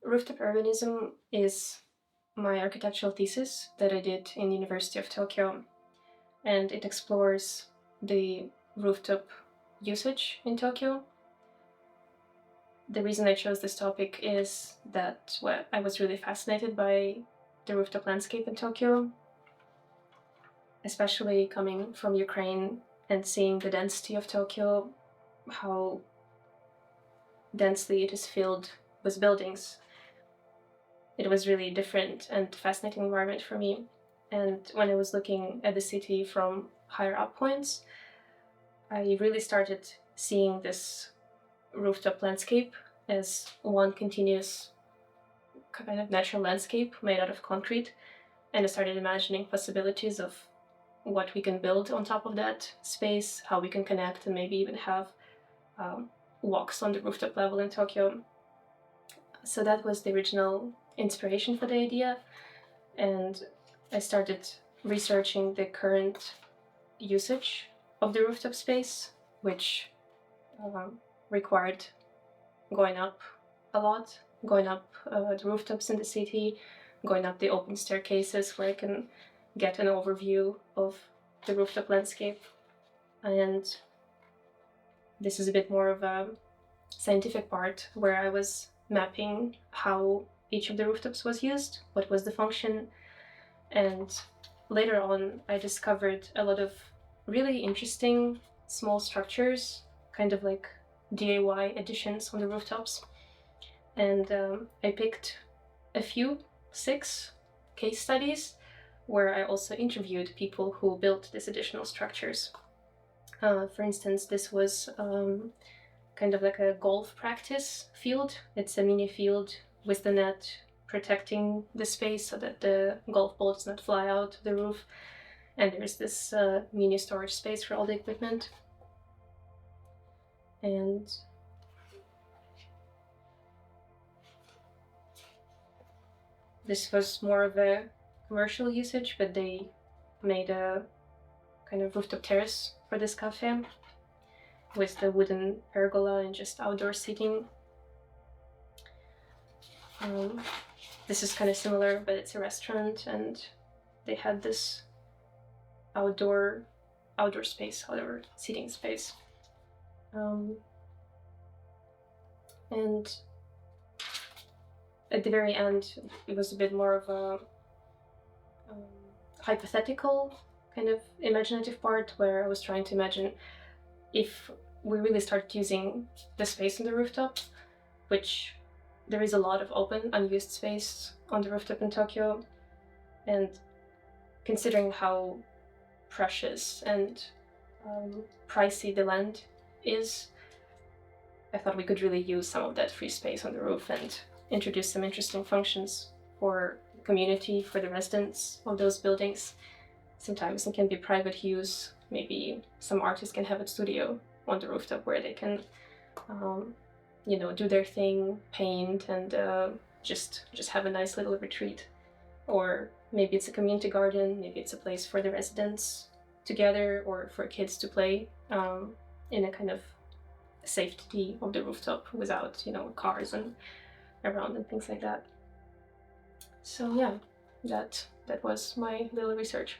Rooftop urbanism is my architectural thesis that I did in the University of Tokyo, and it explores the rooftop usage in Tokyo. The reason I chose this topic is that I was really fascinated by the rooftop landscape in Tokyo, especially coming from Ukraine and seeing the density of Tokyo, how densely it is filled with buildings. It was really different and fascinating environment for me. And when I was looking at the city from higher up points, I really started seeing this rooftop landscape as one continuous kind of natural landscape made out of concrete. And I started imagining possibilities of what we can build on top of that space, how we can connect, and maybe even have walks on the rooftop level in Tokyo. So that was the original inspiration for the idea. And I started researching the current usage of the rooftop space, which required going up a lot, going up the rooftops in the city, going up the open staircases where I can get an overview of the rooftop landscape. And this is a bit more of a scientific part where I was mapping how each of the rooftops was used, what was the function, and later on I discovered a lot of really interesting small structures, kind of like DIY additions on the rooftops. And I picked a few, 6 case studies where I also interviewed people who built these additional structures. For instance, this was kind of like a golf practice field. It's a mini field with the net protecting the space so that the golf ball does not fly out of the roof. And there's this mini storage space for all the equipment. And this was more of a commercial usage, but they made a kind of rooftop terrace for this cafe with the wooden pergola and just outdoor seating. This is kind of similar, but it's a restaurant, and they had this outdoor space, outdoor seating space. And at the very end, it was a bit more of a hypothetical kind of imaginative part where I was trying to imagine if we really start using the space on the rooftop, which there is a lot of open, unused space on the rooftop in Tokyo, and considering how precious and pricey the land is, I thought we could really use some of that free space on the roof and introduce some interesting functions for the community, for the residents of those buildings. Sometimes it can be private use. Maybe some artists can have a studio on the rooftop where they can do their thing, paint, and just have a nice little retreat. Or maybe it's a community garden, maybe it's a place for the residents to gather or for kids to play in a kind of safety of the rooftop without, cars and around and things like that. So yeah, that was my little research.